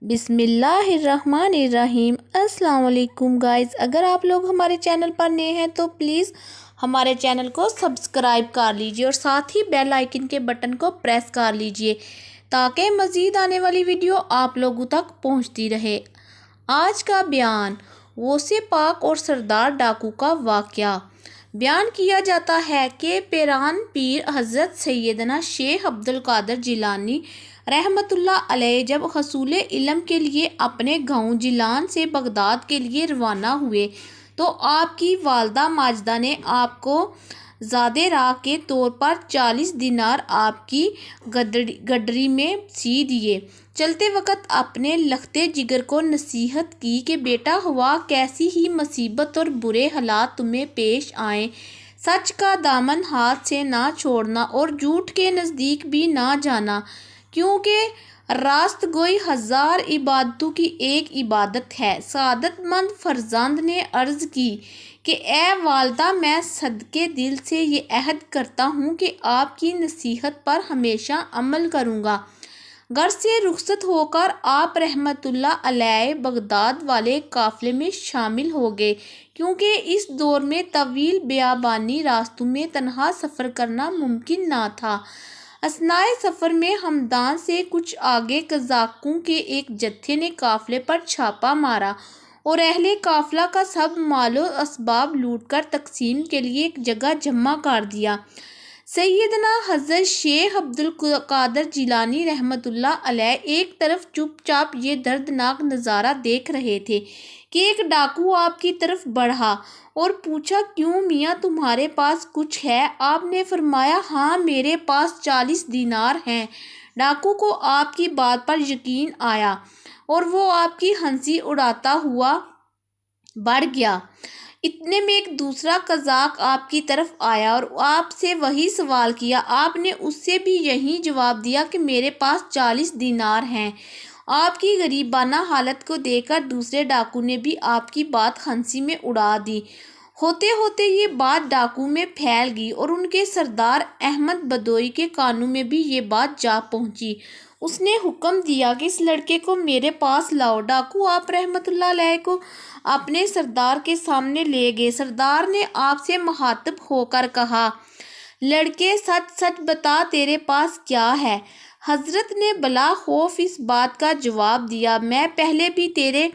بسم اللہ الرحمن الرحیم۔ السلام علیکم گائز، اگر آپ لوگ ہمارے چینل پر نئے ہیں تو پلیز ہمارے چینل کو سبسکرائب کر لیجئے اور ساتھ ہی بیل آئیکن کے بٹن کو پریس کر لیجئے تاکہ مزید آنے والی ویڈیو آپ لوگوں تک پہنچتی رہے۔ آج کا بیان غوث پاک اور سردار ڈاکو کا واقعہ۔ بیان کیا جاتا ہے کہ پیران پیر حضرت سیدنا شیخ عبدالقادر جیلانی رحمۃ اللہ علیہ جب حصول علم کے لیے اپنے گاؤں جیلان سے بغداد کے لیے روانہ ہوئے تو آپ کی والدہ ماجدہ نے آپ کو زادِ راہ کے طور پر 40 دینار آپ کی گڈری میں سی دیے۔ چلتے وقت اپنے لختے جگر کو نصیحت کی کہ بیٹا، ہوا کیسی ہی مصیبت اور برے حالات تمہیں پیش آئیں، سچ کا دامن ہاتھ سے نہ چھوڑنا اور جھوٹ کے نزدیک بھی نہ جانا، کیونکہ راست گوئی 1000 عبادتوں کی ایک عبادت ہے۔ سعادت مند فرزند نے عرض کی کہ اے والدہ، میں صدقے دل سے یہ عہد کرتا ہوں کہ آپ کی نصیحت پر ہمیشہ عمل کروں گا۔ گھر سے رخصت ہو کر آپ رحمۃ اللہ علیہ بغداد والے قافلے میں شامل ہو گئے، کیونکہ اس دور میں طویل بیابانی راستوں میں تنہا سفر کرنا ممکن نہ تھا۔ اثنائے سفر میں ہمدان سے کچھ آگے قزاقوں کے ایک جتھے نے قافلے پر چھاپا مارا اور اہل قافلہ کا سب مال و اسباب لوٹ کر تقسیم کے لیے ایک جگہ جمع کر دیا۔ سیدنا حضرت شیخ عبدالقادر جیلانی رحمۃ اللہ علیہ ایک طرف چپ چاپ یہ دردناک نظارہ دیکھ رہے تھے کہ ایک ڈاکو آپ کی طرف بڑھا اور پوچھا، کیوں میاں، تمہارے پاس کچھ ہے؟ آپ نے فرمایا، ہاں، میرے پاس 40 دینار ہیں۔ ڈاکو کو آپ کی بات پر یقین آیا اور وہ آپ کی ہنسی اڑاتا ہوا بڑھ گیا۔ اتنے میں ایک دوسرا قزاق آپ کی طرف آیا اور آپ سے وہی سوال کیا۔ آپ نے اس سے بھی یہی جواب دیا کہ میرے پاس 40 دینار ہیں۔ آپ کی غریبانہ حالت کو دیکھ کر دوسرے ڈاکو نے بھی آپ کی بات ہنسی میں اڑا دی۔ ہوتے ہوتے یہ بات ڈاکو میں پھیل گئی اور ان کے سردار احمد بدوئی کے کانوں میں بھی یہ بات جا پہنچی۔ اس نے حکم دیا کہ اس لڑکے کو میرے پاس لاؤ۔ ڈاکو آپ رحمۃ اللہ علیہ کو اپنے سردار کے سامنے لے گئے۔ سردار نے آپ سے مخاطب ہو کر کہا، لڑکے، سچ سچ بتا، تیرے پاس کیا ہے؟ حضرت نے بلا خوف اس بات کا جواب دیا، میں پہلے بھی تیرے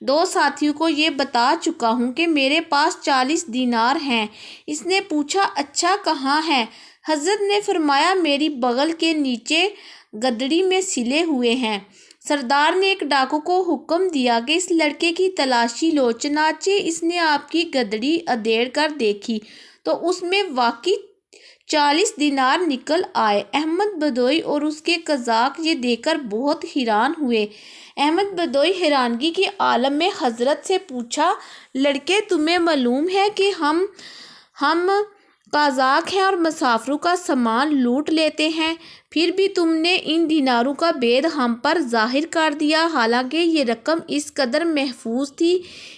2 ساتھیوں کو یہ بتا چکا ہوں کہ میرے پاس 40 دینار ہیں۔ اس نے پوچھا، اچھا، کہاں ہیں؟ حضرت نے فرمایا، میری بغل کے نیچے گدڑی میں سلے ہوئے ہیں۔ سردار نے ایک ڈاکو کو حکم دیا کہ اس لڑکے کی تلاشی لو۔ چنانچہ اس نے آپ کی گدڑی ادھیڑ کر دیکھی تو اس میں واقعی 40 دینار نکل آئے۔ احمد بدوئی اور اس کے قزاق یہ دیکھ کر بہت حیران ہوئے۔ احمد بدوئی حیرانگی کے عالم میں حضرت سے پوچھا، لڑکے، تمہیں معلوم ہے کہ ہم قزاق ہیں اور مسافروں کا سامان لوٹ لیتے ہیں، پھر بھی تم نے ان دیناروں کا بید ہم پر ظاہر کر دیا، حالانکہ یہ رقم اس قدر محفوظ تھی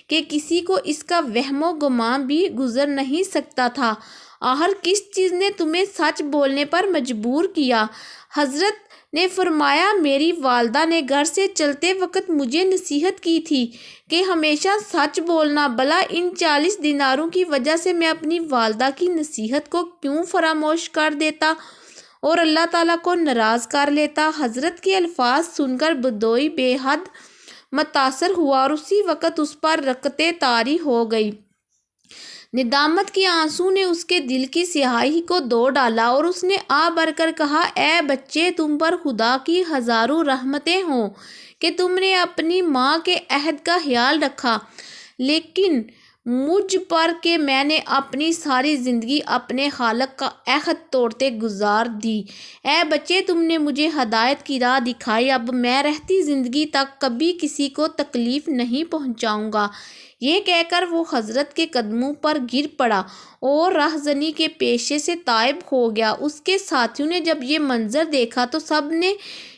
کہ کسی کو اس کا وہم و گمان بھی گزر نہیں سکتا تھا۔ آخر کس چیز نے تمہیں سچ بولنے پر مجبور کیا؟ حضرت نے فرمایا، میری والدہ نے گھر سے چلتے وقت مجھے نصیحت کی تھی کہ ہمیشہ سچ بولنا، بھلا ان 40 دیناروں کی وجہ سے میں اپنی والدہ کی نصیحت کو کیوں فراموش کر دیتا اور اللہ تعالیٰ کو ناراض کر لیتا؟ حضرت کے الفاظ سن کر بدوئی بے حد متاثر ہوا اور اسی وقت اس پر رقطِ طاری ہو گئی۔ ندامت کے آنسو نے اس کے دل کی سیاہی کو دھو ڈالا اور اس نے آہ بھر کر کہا، اے بچے، تم پر خدا کی ہزاروں رحمتیں ہوں کہ تم نے اپنی ماں کے عہد کا خیال رکھا، لیکن مجھ پر کہ میں نے اپنی ساری زندگی اپنے خالق کا عہد توڑتے گزار دی۔ اے بچے، تم نے مجھے ہدایت کی راہ دکھائی، اب میں رہتی زندگی تک کبھی کسی کو تکلیف نہیں پہنچاؤں گا۔ یہ کہہ کر وہ حضرت کے قدموں پر گر پڑا اور رہزنی کے پیشے سے تائب ہو گیا۔ اس کے ساتھیوں نے جب یہ منظر دیکھا تو سب نے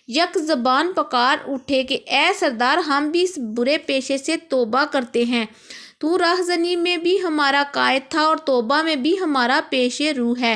یک زبان پکار اٹھے کہ اے سردار، ہم بھی اس برے پیشے سے توبہ کرتے ہیں۔ تو رہزنی میں بھی ہمارا قائد تھا اور توبہ میں بھی ہمارا پیش رو ہے۔